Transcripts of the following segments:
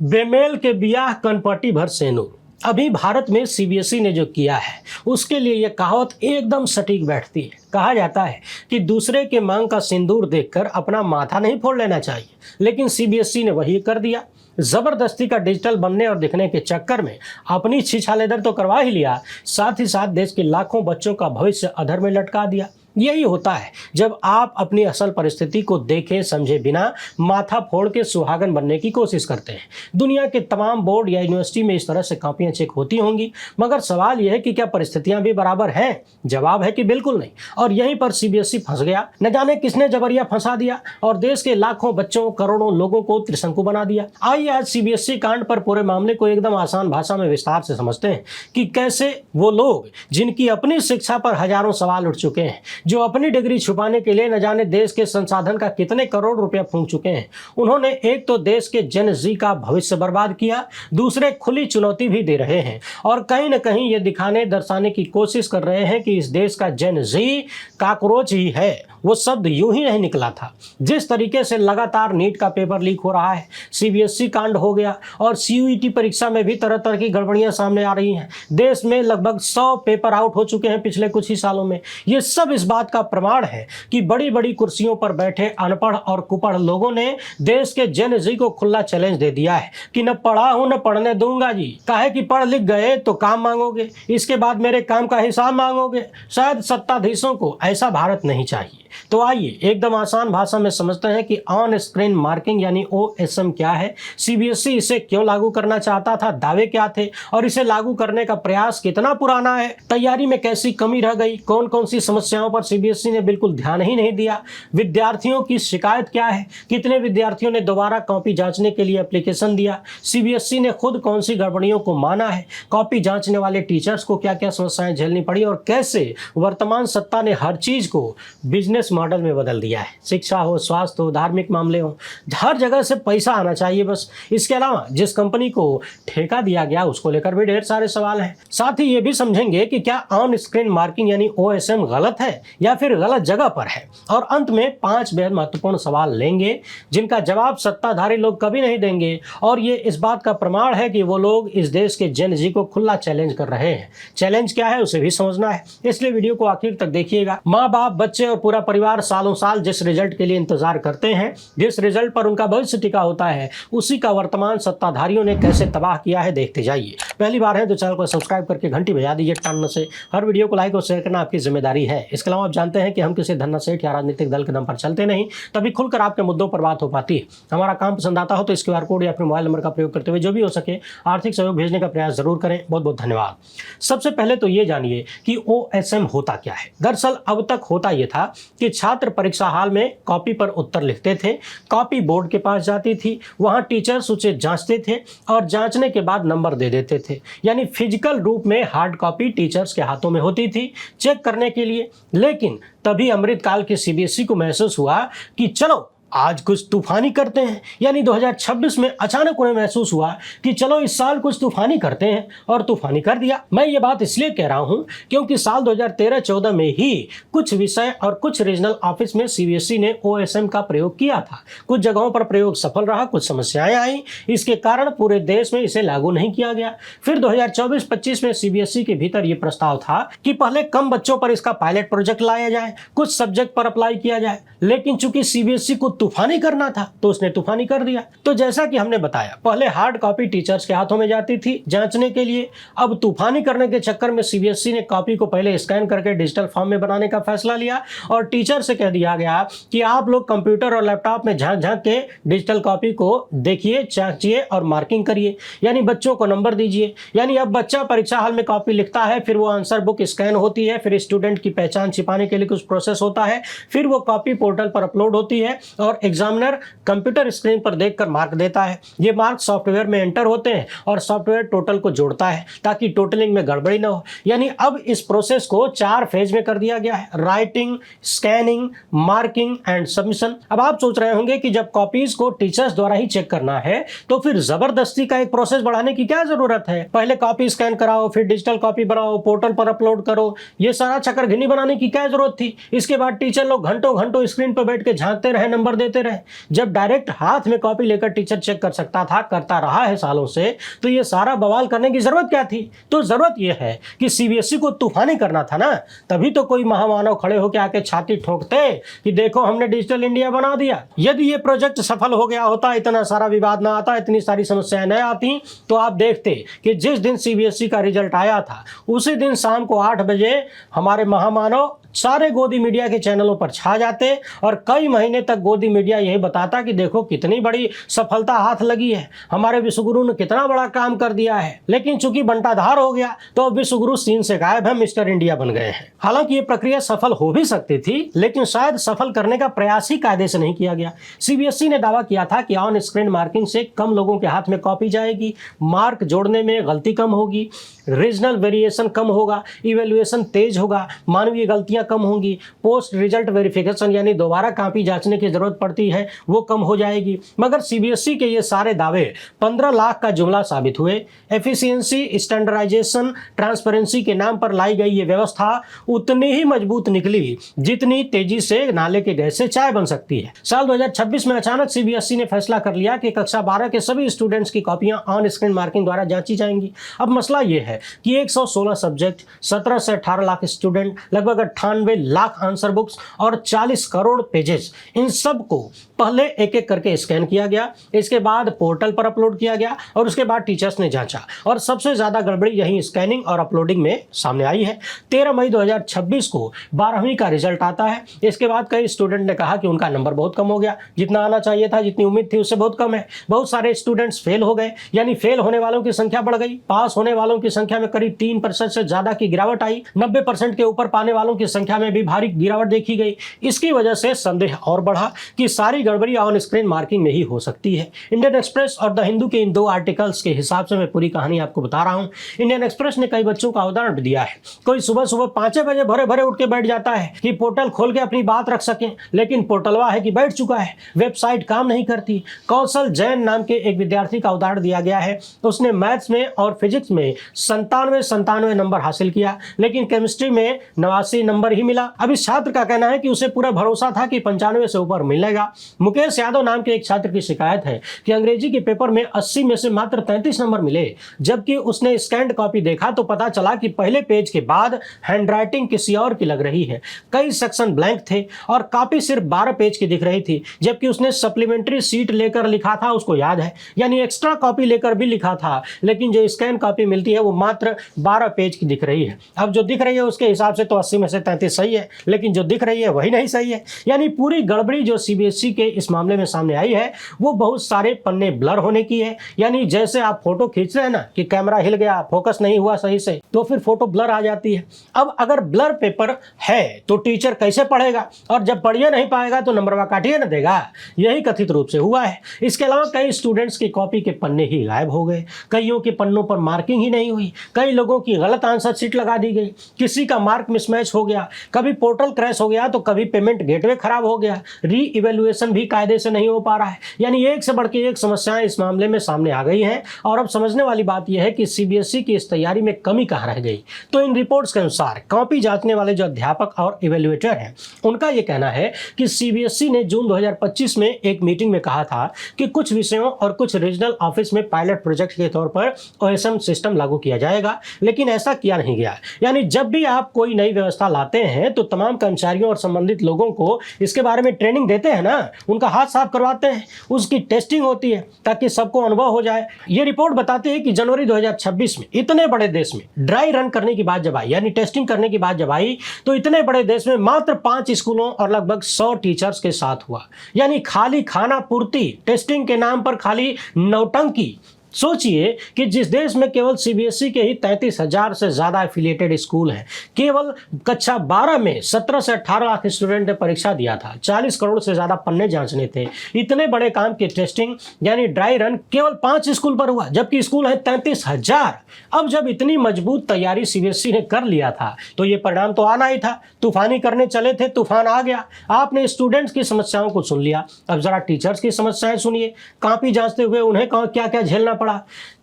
बेमेल के बियाह कनपटी भर सेनुर। अभी भारत में सीबीएसई ने जो किया है उसके लिए यह कहावत एकदम सटीक बैठती है। कहा जाता है कि दूसरे के मांग का सिंदूर देखकर अपना माथा नहीं फोड़ लेना चाहिए, लेकिन सीबीएसई ने वही कर दिया। जबरदस्ती का डिजिटल बनने और दिखने के चक्कर में अपनी छिछालेदर तो करवा ही लिया, साथ ही साथ देश के लाखों बच्चों का भविष्य अधर में लटका दिया। यही होता है जब आप अपनी असल परिस्थिति को देखे समझे बिना माथा फोड़ के सुहागन बनने की कोशिश करते हैं। दुनिया के तमाम बोर्ड या यूनिवर्सिटी में इस तरह से कॉपियां चेक होती होंगी, मगर सवाल यह है कि क्या परिस्थितियां भी बराबर हैं? जवाब है कि बिल्कुल नहीं। और यहीं पर सीबीएसई फंस गया। न जाने किसने जबरिया फंसा दिया और देश के लाखों बच्चों करोड़ों लोगों को त्रिशंकु बना दिया। आइए आज सीबीएसई कांड पर पूरे मामले को एकदम आसान भाषा में विस्तार से समझते हैं कि कैसे वो लोग जिनकी अपनी शिक्षा पर हजारों सवाल उठ चुके हैं, जो अपनी डिग्री छुपाने के लिए न जाने देश के संसाधन का कितने करोड़ रुपया फूंक चुके हैं, उन्होंने एक तो देश के जेन जी का भविष्य बर्बाद किया, दूसरे खुली चुनौती भी दे रहे हैं और कहीं न कहीं ये दिखाने दर्शाने की कोशिश कर रहे हैं कि इस देश का जेन जी काकरोच ही है। वो शब्द यूं ही नहीं निकला था। जिस तरीके से लगातार नीट का पेपर लीक हो रहा है, सीबीएसई कांड हो गया और सीयूईटी परीक्षा में भी तरह तरह की गड़बड़ियां सामने आ रही हैं। देश में लगभग 100 पेपर आउट हो चुके हैं पिछले कुछ ही सालों में। ये सब इस बात का प्रमाण है कि बड़ी बड़ी कुर्सियों पर बैठे अनपढ़ और कुपढ़ लोगों ने देश के जेन जी को खुला चैलेंज दे दिया है कि न पढ़ा हूं न पढ़ने दूंगा जी। काहे कि पढ़ लिख गए तो काम मांगोगे, इसके बाद मेरे काम का हिसाब मांगोगे। शायद सत्ताधीशों को ऐसा भारत नहीं चाहिए। तो आइए एकदम आसान भाषा में समझते हैं कि ऑन स्क्रीन मार्किंग यानी ओएसएम क्या है, सीबीएसई इसे क्यों लागू करना चाहता था, दावे क्या थे और इसे लागू करने का प्रयास कितना पुराना है, तैयारी में कैसी कमी रह गई, कौन कौन सी समस्याओं पर सीबीएसई ने बिल्कुल ध्यान ही नहीं दिया, विद्यार्थियों की शिकायत क्या है, कितने विद्यार्थियों ने दोबारा कॉपी जांचने के लिए एप्लीकेशन दिया, सीबीएसई ने खुद कौन सी गड़बड़ियों को माना है, कॉपी जांचने वाले टीचर्स को क्या क्या समस्याएं झेलनी पड़ी और कैसे वर्तमान सत्ता ने हर चीज को बिजनेस मॉडल में बदल दिया है। शिक्षा हो, स्वास्थ्य हो, धार्मिक मामले हो, हर जगह से पैसा आना चाहिए बस। इसके अलावा जिस कंपनी को ठेका दिया गया उसको लेकर भी ढेर सारे सवाल हैं। साथ ही ये भी समझेंगे कि क्या ऑन स्क्रीन मार्किंग यानी ओएसएम गलत है या फिर गलत जगह पर है। और अंत में 5 बेहद महत्वपूर्ण सवाल लेंगे जिनका जवाब सत्ताधारी लोग कभी नहीं देंगे और ये इस बात का प्रमाण है कि वो लोग इस देश के जेन जी को खुला चैलेंज कर रहे हैं। चैलेंज क्या है उसे भी समझना है, इसलिए वीडियो को आखिर तक देखिएगा। माँ बाप, बच्चे और पूरा परिवार सालों साल जिस रिजल्ट के लिए इंतजार करते हैं, जिस रिजल्ट पर उनका भविष्य टिका होता है, उसी का वर्तमान सत्ताधारियों ने कैसे तबाह किया है देखते जाइए। पहली बार है तो चैनल को सब्सक्राइब करके घंटी बजा दीजिए टान से। हर वीडियो को लाइक और शेयर करना आपकी जिम्मेदारी है। इसके अलावा आप जानते हैं कि हम किसी धन्ना सेठ या राजनीतिक दल के दम पर चलते नहीं, तभी खुलकर आपके मुद्दों पर बात हो पाती है। हमारा काम पसंद आता हो तो इस QR कोड या फिर मोबाइल नंबर का प्रयोग करते हुए जो भी हो सके आर्थिक सहयोग भेजने का प्रयास जरूर करें। बहुत बहुत धन्यवाद। सबसे पहले तो ये जानिए कि ओएसएम होता क्या है। दरअसल अब तक होता यह था कि छात्र परीक्षा हाल में कॉपी पर उत्तर लिखते थे, कॉपी बोर्ड के पास जाती थी, वहां टीचर्स उसे जांचते थे और जांचने के बाद नंबर दे देते थे। यानी फिजिकल रूप में हार्ड कॉपी टीचर्स के हाथों में होती थी चेक करने के लिए। लेकिन तभी अमृतकाल के सीबीएसई को महसूस हुआ कि चलो आज कुछ तूफानी करते हैं। यानी 2026 में अचानक उन्हें महसूस हुआ कि चलो इस साल कुछ तूफानी करते हैं और तूफानी कर दिया। मैं ये बात इसलिए कह रहा हूं क्योंकि साल 2013-14 में ही कुछ विषय और कुछ रीजनल ऑफिस में सीबीएसई ने ओएसएम का प्रयोग किया था। कुछ जगहों पर प्रयोग सफल रहा, कुछ समस्याएं आई, इसके कारण पूरे देश में इसे लागू नहीं किया गया। फिर 2024-25 में सीबीएसई के भीतर यह प्रस्ताव था कि पहले कम बच्चों पर इसका पायलट प्रोजेक्ट लाया जाए, कुछ सब्जेक्ट पर अप्लाई किया जाए। लेकिन चूंकि सीबीएसई को तूफानी करना था तो उसने तूफानी कर दिया। तो जैसा कि हमने बताया, पहले हार्ड कॉपी टीचर्स के हाथों में जाती थी जांचने के लिए। अब तूफानी करने के चक्कर में सीबीएसई ने कॉपी को पहले स्कैन करके डिजिटल फॉर्म में बनाने का फैसला लिया और टीचर से कह दिया गया कि आप लोग कंप्यूटर और लैपटॉप में झांक झांक के डिजिटल कॉपी को देखिए, जांचिए और मार्किंग करिए, यानी बच्चों को नंबर दीजिए। यानी अब बच्चा परीक्षा हॉल में कॉपी लिखता है, फिर वो आंसर बुक स्कैन होती है, फिर स्टूडेंट की पहचान छिपाने के लिए कुछ प्रोसेस होता है, फिर वो कॉपी पोर्टल पर अपलोड होती है और एग्जामिनर कंप्यूटर स्क्रीन पर देखकर मार्क देता है। ये मार्क सॉफ्टवेयर में एंटर होते हैं और सॉफ्टवेयर टोटल को जोड़ता है ताकि टोटलिंग में गड़बड़ी ना हो। यानी अब इस प्रोसेस को 4 फेज में कर दिया गया है: writing, scanning, marking and submission. अब आप सोच रहे होंगे कि जब कॉपीज को टीचर्स द्वारा ही चेक करना है तो फिर जबरदस्ती का एक प्रोसेस बढ़ाने की क्या जरूरत है? पहले कॉपी स्कैन कराओ, फिर डिजिटल कॉपी बनाओ, पोर्टल पर अपलोड करो, ये सारा चक्कर घिनी बनाने की क्या जरूरत थी? इसके बाद टीचर लोग घंटों घंटों स्क्रीन पर बैठ के झांकते रहे, नंबर देते रहे। जब डायरेक्ट हाथ में कॉपी लेकर टीचर चेक कर सकता था, करता रहा है सालों से, तो ये सारा बवाल करने की जरूरत क्या थी? तो जरूरत यह है कि सीबीएसई को तूफानी करना था ना, तभी तो कोई महामानव खड़े होकर आके छाती ठोकते कि देखो हमने डिजिटल इंडिया बना दिया। यदि ये प्रोजेक्ट सफल हो गया होता, इतना सारा विवाद ना आता, इतनी सारी समस्याएं न आती, तो आप देखते कि जिस दिन सीबीएसई का रिजल्ट आया था उसी दिन शाम को 8 बजे हमारे महामानव सारे गोदी मीडिया के चैनलों पर छा जाते और कई महीने तक गोदी मीडिया यही बताता कि देखो कितनी बड़ी सफलता हाथ लगी है, हमारे विश्वगुरु ने कितना बड़ा काम कर दिया है। लेकिन चूंकि बंटाधार हो गया तो अब विश्वगुरु सीन से गायब है, मिस्टर इंडिया बन गए हैं। हालांकि ये प्रक्रिया सफल हो भी सकती थी, लेकिन शायद सफल करने का प्रयास ही कायदे से नहीं किया गया। सीबीएसई ने दावा किया था कि ऑन स्क्रीन मार्किंग से कम लोगों के हाथ में कॉपी जाएगी, मार्क जोड़ने में गलती कम होगी, रीजनल वेरिएशन कम होगा, इवेल्युएशन तेज होगा, मानवीय गलतियां कम होंगी, पोस्ट रिजल्ट वेरिफिकेशन यानी दोबारा कॉपी जांचने की जरूरत पड़ती है वो कम हो जाएगी। मगर सीबीएसई के ये सारे दावे 15 लाख का जुमला साबित हुए। एफिशिएंसी, स्टैंडर्डाइजेशन, ट्रांसपेरेंसी के नाम पर लाई गई ये व्यवस्था उतनी ही मजबूत निकली जितनी तेजी से नाले के गैस से चाय बन सकती है। साल 2026 में अचानक सीबीएसई ने फैसला कर लिया कि कक्षा 12 के सभी स्टूडेंट्स की कॉपियां ऑन स्क्रीन मार्किंग द्वारा जांची जाएंगी। अब मसला यह है कि 116 सब्जेक्ट, 17 से 18 लाख स्टूडेंट, लगभग 98 लाख आंसर बुक्स और 40 करोड़ पेजेस, इन सब को पहले एक एक करके स्कैन किया गया, इसके बाद पोर्टल पर अपलोड किया गया और उसके बाद टीचर्स ने जांचा। और सबसे ज्यादा गड़बड़ी यही स्कैनिंग और अपलोडिंग में सामने आई है। 13 मई 2026 को 12वीं का रिजल्ट आता है। इसके बाद कई स्टूडेंट ने कहा कि उनका नंबर बहुत कम हो गया, जितना आना चाहिए था, जितनी उम्मीद थी उससे बहुत कम है। बहुत सारे स्टूडेंट्स फेल हो गए, यानी फेल होने वालों की संख्या बढ़ गई। पास होने वालों की संख्या में करीब 3% से ज्यादा की गिरावट आई। 90% के ऊपर पाने वालों की संख्या में भी भारी गिरावट देखी गई। इसकी वजह से संदेह और बढ़ा कि सारी गड़बड़ी ऑन स्क्रीन मार्किंग में ही हो सकती है। इंडियन एक्सप्रेस और द हिंदू के इन 2 आर्टिकल्स के हिसाब से मैं पूरी कहानी आपको बता रहा हूं। इंडियन एक्सप्रेस ने कई बच्चों का उदाहरण दिया है। कोई सुबह सुबह 5 बजे भरे भरे उठ के बैठ जाता है कि पोर्टल खोल के अपनी बात रख सके, लेकिन पोर्टलवा है कि बैठ चुका है, वेबसाइट काम नहीं करती। कौशल जैन नाम के एक विद्यार्थी का उदाहरण दिया गया है। उसने मैथ्स में और फिजिक्स में 97 नंबर हासिल किया, लेकिन केमिस्ट्री में 89 नंबर ही मिला। अब इस छात्र का कहना है कि उसे पूरा भरोसा था कि 95 से ऊपर मिलेगा। मुकेश यादव नाम के एक छात्र की शिकायत है कि अंग्रेजी के पेपर में 80 में से मात्र 33 नंबर मिले, जबकि उसने स्कैन्ड कॉपी देखा तो पता चला कि पहले पेज के बाद हैंडराइटिंग किसी और की लग रही है। कई सेक्शन ब्लैंक थे और कॉपी सिर्फ 12 पेज की दिख रही थी, जबकि उसने सप्लीमेंट्री सीट लेकर लिखा था, उसको याद है, यानी एक्स्ट्रा कॉपी लेकर भी लिखा था, लेकिन जो स्कैन कॉपी मिलती है वो मात्र 12 पेज की दिख रही है। अब जो दिख रही है उसके हिसाब से तो 80 में से 33 सही है, लेकिन जो दिख रही है वही नहीं सही है। यानी पूरी गड़बड़ी जो सीबीएसई के इस मामले में सामने आई है वो बहुत सारे पन्ने ब्लर होने की है। यानी जैसे आप फोटो खींच रहे हैं ना कि कैमरा हिल गया, फोकस नहीं हुआ सही से, तो फिर फोटो ब्लर आ जाती है। अब अगर ब्लर पेपर है तो टीचर कैसे पढ़ेगा, और जब पढ़िए नहीं पाएगा तो नंबरवा काटिए न देगा। यही कथित रूप से हुआ है। इसके अलावा कई स्टूडेंट्स की कॉपी के पन्ने ही गायब हो गए, कईयों के पन्नों पर मार्किंग ही नहीं हुई, कई लोगों की गलत आंसर शीट लगा दी गई, किसी का मार्क मिसमैच हो गया, कभी पोर्टल क्रैश हो गया तो कभी पेमेंट गेटवे खराब हो गया, री इवेल्युएशन भी कायदे से नहीं हो पा रहा है। यानी एक से बढ़ के एक समस्याएं इस मामले में सामने आ गई हैं। और अब समझने वाली बात यह है कि सीबीएसई की इस तैयारी में कमी कहाँ रह गई। तो इन रिपोर्ट्स के अनुसार कॉपी जांचने वाले जो अध्यापक और इवेल्युएटर हैं उनका यह कहना है कि सीबीएसई ने जून 2025 में एक मीटिंग में कहा था कि कुछ विषयों और कुछ रीजनल ऑफिस में पायलट प्रोजेक्ट के तौर पर ओएसएम सिस्टम लागू किया जाएगा, लेकिन ऐसा किया नहीं गया। यानी जब भी आप कोई नई व्यवस्था लाते हैं तो तमाम कर्मचारियों और संबंधित लोगों को इसके बारे में ट्रेनिंग देते हैं ना, उनका हाथ साफ करवाते हैं, उसकी टेस्टिंग होती है ताकि सबको अनुभव हो जाए। ये रिपोर्ट बताती है कि जनवरी 2026 में इतने बड़े देश में ड्राई रन करने की बात जब आई, यानी टेस्टिंग करने की बात जब आई, तो इतने बड़े देश में मात्र 5 स्कूलों और लगभग 100 टीचर्स के साथ हुआ। यानी खाली खाना पूर्ति, टेस्टिंग के नाम पर खाली नौटंकी। सोचिए कि जिस देश में केवल सीबीएसई के ही 33,000 से ज्यादा एफिलिएटेड स्कूल हैं, केवल कक्षा 12 में 17 से 18 लाख स्टूडेंट ने परीक्षा दिया था, 40 करोड़ से ज्यादा पन्ने जांचने थे, इतने बड़े काम की टेस्टिंग यानी ड्राई रन केवल 5 स्कूल पर हुआ, जबकि स्कूल है 33,000। अब जब इतनी मजबूत तैयारी सीबीएसई ने कर लिया था तो ये परिणाम तो आना ही था। तूफानी करने चले थे, तूफान आ गया। आपने स्टूडेंट्स की समस्याओं को सुन लिया, अब जरा टीचर्स की समस्याएं सुनिए। कॉपी जांचते हुए उन्हें क्या क्या झेलना पड़ा।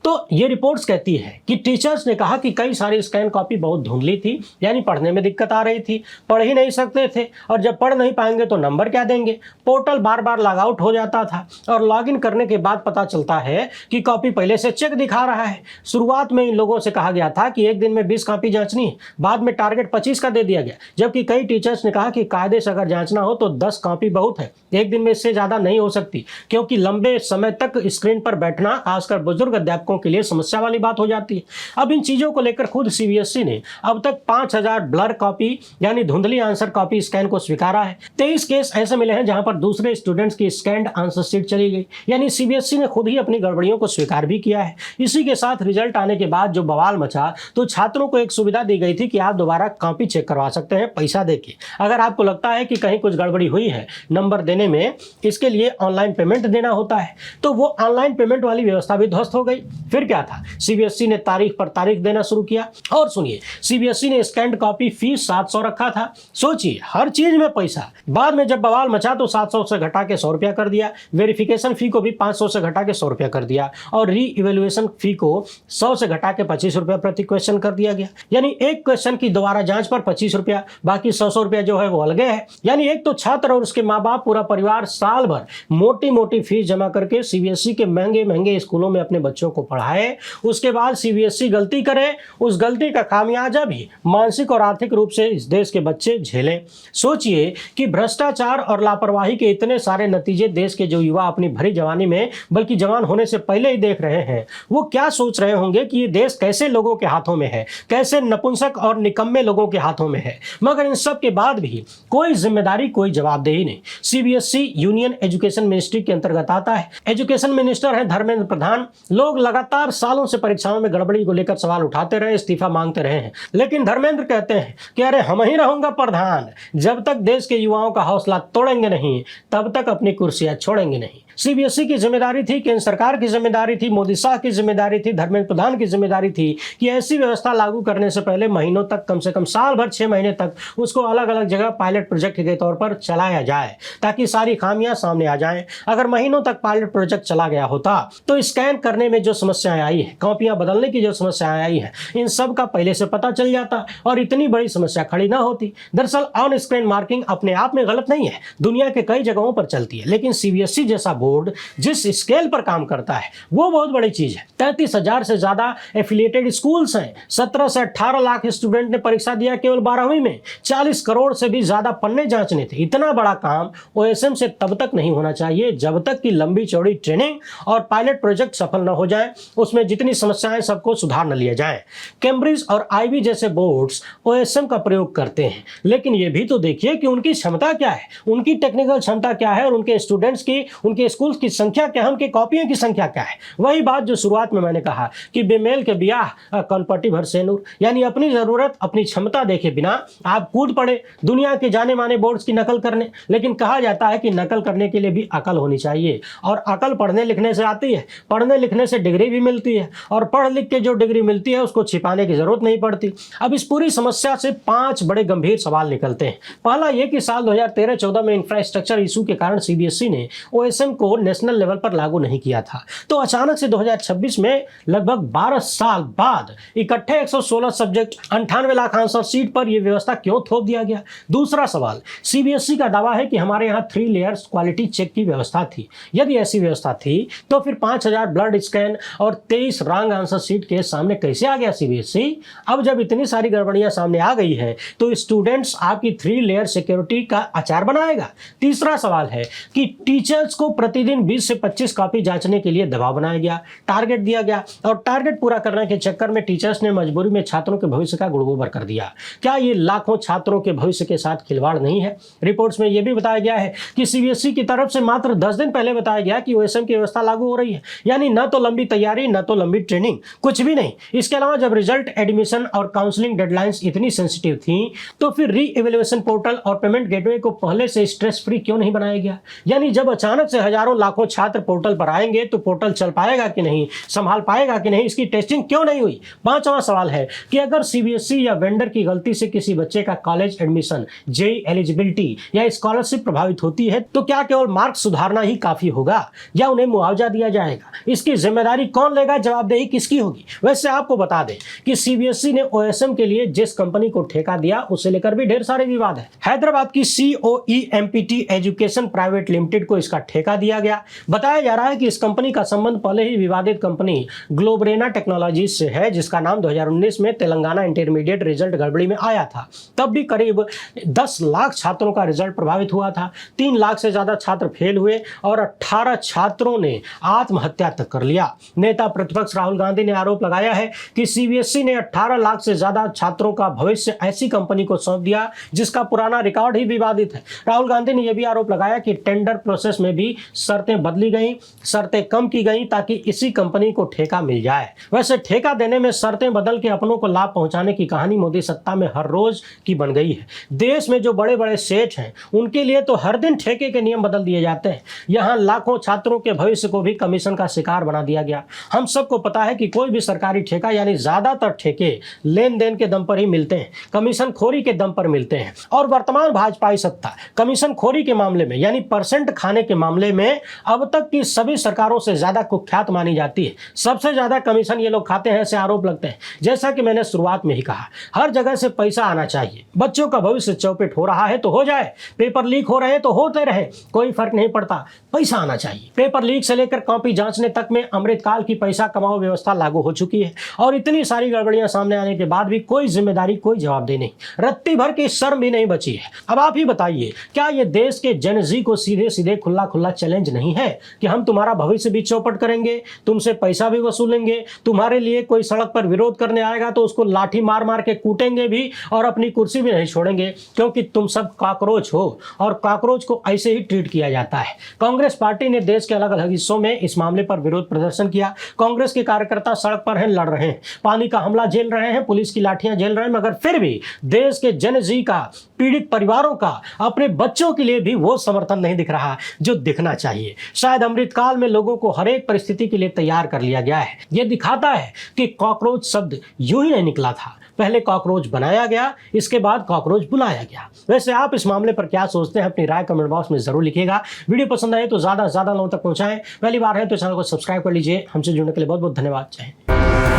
तो ये रिपोर्ट्स कहती है कि टीचर्स ने कहा कि कई सारी स्कैन कॉपी बहुत धुंधली थी, यानी पढ़ने में दिक्कत आ रही थी, पढ़ ही नहीं सकते थे, और जब पढ़ नहीं पाएंगे तो नंबर क्या देंगे। पोर्टल बार बार लॉग आउट हो जाता था और लॉगिन करने के बाद पता चलता है कि कॉपी पहले से चेक दिखा रहा है। शुरुआत में इन लोगों से कहा गया था कि एक दिन में 20 कॉपी जांचनी है, बाद में टारगेट 25 का दे दिया गया, जबकि कई टीचर्स ने कहा कि कायदे से अगर जांचना हो तो 10 कॉपी बहुत है, एक दिन में इससे ज़्यादा नहीं हो सकती, क्योंकि लंबे समय तक स्क्रीन पर बैठना खासकर बुजुर्ग अध्यापकों के लिए समस्या वाली बात हो जाती है। अब इन चीज़ों को लेकर खुद सीबीएसई ने अब तक 5000 ब्लर कॉपी यानी धुंधली आंसर कॉपी स्कैन को स्वीकारा है। 23 केस ऐसे मिले हैं जहां पर दूसरे स्टूडेंट्स की स्कैन्ड आंसर शीट चली गई, यानी सीबीएसई ने खुद ही अपनी गड़बड़ियों को स्वीकार भी किया है। इसी के साथ रिजल्ट आने के बाद जो बवाल मचा, तो छात्रों को एक सुविधा दी गई थी कि आप दोबारा कॉपी चेक करवा सकते हैं पैसा देके। अगर आपको लगता है कि कहीं कुछ गड़बड़ी हुई है नंबर देने में, इसके लिए ऑनलाइन पेमेंट देना होता है, तो वो ऑनलाइन पेमेंट वाली व्यवस्था भी ध्वस्त हो गई। फिर क्या था, सीबीएसई ने तारीख पर तारीख देना शुरू किया। और सुनिए, सीबीएसई ने स्कैन्ड कॉपी फीस 700 रखा था। सोचिए, हर चीज में पैसा। बाद में जब बवाल मचा तो 700 से घटा के 100 रुपया कर दिया, वेरिफिकेशन फी को भी 500 से घटा के 100 रुपया कर दिया, और री इवेल्युएशन फी को 100 से घटा के 25 रुपया प्रति क्वेश्चन कर दिया गया। यानी एक क्वेश्चन की दोबारा जांच पर 25 रुपया, बाकी 100 रुपया जो है वो अलगे है। यानी एक तो छात्र और उसके माँ बाप, पूरा परिवार साल भर मोटी मोटी फीस जमा करके सीबीएसई के महंगे महंगे स्कूलों में अपने बच्चों को पढ़ाए। उसके बाद सीबीएसई गलती करे, उस गलती का खामियाजा भी मानसिक और आर्थिक रूप से इस देश के बच्चे झेलें। सोचिए कि भ्रष्टाचार और लापरवाही के इतने सारे नतीजे देश के जो युवा अपनी भरी जवानी में, बल्कि जवान होने से पहले ही देख रहे हैं, वो क्या सोच रहे होंगे कि ये देश कैसे लोगों के हाथों में है, कैसे नपुंसक और निकम्मे लोगों के हाथों में है। मगर इन सब के बाद भी कोई जिम्मेदारी, कोई जवाबदेही नहीं। सीबीएसई यूनियन एजुकेशन मिनिस्ट्री के अंतर्गत आता है। एजुकेशन मिनिस्टर है धर्मेंद्र प्रधान। लोग लगातार सालों से परीक्षाओं में गड़बड़ी को लेकर सवाल उठाते रहे, इस्तीफा मांगते रहे हैं, लेकिन धर्मेंद्र कहते हैं कि अरे हम ही रहूंगा प्रधान। जब तक देश के युवाओं का हौसला तोड़ेंगे नहीं, तब तक अपनी कुर्सियां छोड़ेंगे नहीं। सीबीएसई की जिम्मेदारी थी, केंद्र सरकार की जिम्मेदारी थी, मोदी शाह की जिम्मेदारी थी, धर्मेंद्र प्रधान की जिम्मेदारी थी कि ऐसी व्यवस्था लागू करने से पहले महीनों तक, कम से कम साल भर, 6 महीने तक उसको अलग अलग जगह पायलट प्रोजेक्ट के तौर पर चलाया जाए, ताकि सारी खामियां सामने आ जाएं। अगर महीनों तक पायलट प्रोजेक्ट चला गया होता तो स्कैन करने में जो समस्याएं आई है, कॉपियां बदलने की जो समस्याएं आई है, इन सब का पहले से पता चल जाता और इतनी बड़ी समस्या खड़ी ना होती। दरअसल ऑन स्क्रीन मार्किंग अपने आप में गलत नहीं है, दुनिया के कई जगहों पर चलती है, लेकिन सीबीएसई जैसा बोर्ड जिस स्केल पर काम करता है वो बहुत बड़ी चीज है। 33,000 से ज्यादा एफिलिएटेड स्कूल्स हैं, 17 से 18 लाख स्टूडेंट ने परीक्षा दिया केवल 12वीं में, 40 करोड़ से भी ज्यादा पन्ने जांचने थे। इतना बड़ा काम ओएसएम से तब तक नहीं होना चाहिए जब तक कि लंबी चौड़ी ट्रेनिंग और पायलट प्रोजेक्ट सफल न हो जाए, उसमें जितनी समस्याएं सबको सुधार न लिया जाए। कैम्ब्रिज और आईबी जैसे बोर्ड्स ओएसएम का प्रयोग करते हैं, लेकिन ये भी तो देखिए कि उनकी क्षमता क्या है, उनकी टेक्निकल क्षमता क्या है, और उनके स्टूडेंट्स की, उनके स्कूल की संख्या क्या है, उनकी कॉपियों की संख्या क्या है। वही बात जो शुरुआत में मैंने कहा कि बेमेल के ब्याह कनपटी भर सेनुर, यानी अपनी जरूरत, अपनी क्षमता देखे बिना आप कूद पड़े दुनिया के जाने माने बोर्ड्स की नकल करने। लेकिन कहा जाता है कि नकल करने के लिए भी अकल होनी चाहिए, और अकल पढ़ने लिखने से आती है, पढ़ने लिखने से डिग्री भी मिलती है, और पढ़ लिख के जो डिग्री मिलती है उसको छिपाने की जरूरत नहीं पड़ती। अब इस पूरी समस्या से 5 बड़े गंभीर सवाल निकलते हैं। पहला ये कि साल 2013-14 में इंफ्रास्ट्रक्चर इशू के कारण सीबीएसई ने ओएसएम को नेशनल लेवल पर लागू नहीं किया था, तो अचानक से 2026 में लगभग 12 साल बाद इकट्ठे 116 सब्जेक्ट, 98 लाख आंसर सीट पर यह व्यवस्था क्यों थोप दिया गया। दूसरा सवाल, सीबीएसई का दावा है कि हमारे यहाँ 3 लेयर्स क्वालिटी चेक की व्यवस्था थी। यदि ऐसी व्यवस्था थी तो फिर 5000 ब्लड स्कैन और 23 रॉन्ग आंसर सीट के सामने कैसे आ गया सीबीएसई। अब जब इतनी सारी गड़बड़ियां सामने आ गई है तो स्टूडेंट्स आपकी 3 लेयर सिक्योरिटी का अचार बनाएगा। तीसरा सवाल है कि टीचर्स को प्रतिदिन 20 से 25 कॉपी जांचने के लिए दबाव बनाया गया, टारगेट दिया गया, और टारगेट पूरा करने के चक्कर में टीचर्स ने मजबूरी में छात्रों के भविष्य का गुड़गोबर कर दिया। क्या ये लाखों छात्रों के भविष्य के साथ खिलवाड़ नहीं है। रिपोर्ट्स में यह भी बताया गया है कि सीबीएसई की तरफ से मात्र 10 दिन पहले बताया गया कि ओएसएम की व्यवस्था लागू हो रही है, यानी न तो लंबी तैयारी न तो लंबी ट्रेनिंग, कुछ भी नहीं। इसके अलावा जब रिजल्ट, एडमिशन और काउंसलिंग डेडलाइंस इतनी सेंसिटिव थी तो फिर री इवैल्यूएशन पोर्टल और पेमेंट गेटवे को पहले से स्ट्रेस फ्री क्यों नहीं बनाया गया। यानी जब अचानक से हजारों लाखों छात्र पोर्टल पर आएंगे तो पोर्टल चल पाएगा कि नहीं, संभाल पाएगा कि नहीं, इसकी टेस्टिंग क्यों नहीं हुई। पांचवा सवाल है कि अगर सीबीएसई या वेंडर की गलती से किसी बच्चे का कॉलेज एडमिशन, जेईई एलिजिबिलिटी या स्कॉलरशिप प्रभावित होती है तो क्या केवल मार्क्स सुधारना ही काफी होगा या उन्हें मुआवजा दिया जाएगा। इसकी जिम्मेदारी कौन लेगा, जवाबदेही किसकी होगी। वैसे आपको बता दें कि सीबीएसई ने ओएसएम के लिए जिस कंपनी को ठेका दिया उसे लेकर भी ढेर सारे विवाद है। हैदराबाद की COEMPT एजुकेशन प्राइवेट लिमिटेड को इसका ठेका दिया गया। बताया जा रहा है कि इस कंपनी का संबंध पहले ही विवादित कंपनी ग्लोबरेना टेक्नोलॉजीज से है, जिसका नाम 2019 में तेलंगाना इंटरमीडिएट रिजल्ट गड़बड़ी में आया था। तब भी करीब 10 लाख छात्रों का रिजल्ट प्रभावित हुआ था। 3 लाख से ज्यादा छात्र फेल हुए और 18 छात्रों ने आत्महत्या तक कर लिया। नेता प्रतिपक्ष राहुल गांधी ने आरोप लगाया है कि सीबीएसई ने 18 लाख से ज्यादा छात्रों का भविष्य ऐसी कंपनी को सौंप दिया जिसका पुराना रिकॉर्ड ही विवादित है। राहुल गांधी ने यह भी आरोप लगाया कि टेंडर प्रोसेस में भी शर्तें बदली गई, शर्तें कम की गई ताकि इसी कंपनी को ठेका मिल जाए। वैसे ठेका देने में शर्तें बदल के अपनों को लाभ पहुंचाने की कहानी मोदी सत्ता में हर रोज की बन गई है। देश में जो बड़े बड़े सेठ हैं उनके लिए तो हर दिन ठेके के नियम बदल दिए जाते हैं। यहां लाखों छात्रों के भविष्य को भी कमीशन का शिकार बना दिया गया। हम सबको पता है कि कोई भी सरकारी ठेका यानी ज्यादातर ठेके लेन देन के दम पर ही मिलते हैं, कमीशन खोरी के दम पर मिलते हैं। और वर्तमान भाजपाई सत्ता कमीशन खोरी के मामले में यानी परसेंट खाने के मामले में अब तक की सभी सरकारों से ज्यादा कुख्यात मानी जाती है। सबसे ज्यादा कमीशन ये लोग खाते हैं, ऐसे आरोप लगते हैं। जैसा कि मैंने शुरुआत में ही कहा, हर जगह से पैसा आना चाहिए। बच्चों का भविष्य चौपट हो रहा है तो हो जाए, पेपर लीक हो रहे हैं तो होते रहे, कोई फर्क नहीं पड़ता, पैसा आना चाहिए। पेपर लीक से लेकर कॉपी जांचने तक में अमृतकाल की पैसा कमाओ व्यवस्था लागू हो चुकी है और इतनी सारी गड़बड़ियां सामने आने के बाद भी कोई जिम्मेदारी, कोई जवाबदेही नहीं, रत्ती भर की शर्म भी नहीं बची है। अब आप ही बताइए, क्या ये देश के जेन ज़ी को सीधे सीधे खुला खुला चैलेंज नहीं है कि हम तुम्हारा भविष्य भी चौपट करेंगे, तुमसे पैसा भी वसूलेंगे, तुम्हारे लिए कोई सड़क पर विरोध करने आएगा तो उसको लाठी मार मार के कूटेंगे भी और अपनी कुर्सी भी नहीं छोड़ेंगे, क्योंकि तुम सब कॉकरोच हो और कॉकरोच को ऐसे ही ट्रीट किया जाता है। कांग्रेस पार्टी ने देश के अलग अलग हिस्सों में इस मामले पर विरोध प्रदर्शन किया। कांग्रेस के कार्यकर्ता सड़क पर हैं, लड़ रहे हैं, पानी का हमला झेल रहे हैं, पुलिस की लाठियां झेल रहे हैं, मगर फिर भी देश के जेन ज़ी का, पीड़ित परिवारों का, अपने बच्चों के लिए भी वो समर्थन नहीं दिख रहा जो दिखना चाहिए। शायद अमृतकाल में लोगों को हर एक परिस्थिति के लिए तैयार कर लिया गया है। यह दिखाता है कि कॉकरोच शब्द यूं ही नहीं निकला था, पहले कॉकरोच बनाया गया, इसके बाद कॉकरोच बुलाया गया। वैसे आप इस मामले पर क्या सोचते हैं, अपनी राय कमेंट बॉक्स में जरूर लिखिएगा। वीडियो पसंद आए तो ज्यादा से ज्यादा लोगों तक पहुंचाएं। पहली बार है तो चैनल को सब्सक्राइब कर लीजिए। हमसे जुड़ने के लिए बहुत बहुत धन्यवाद। जय हिंद।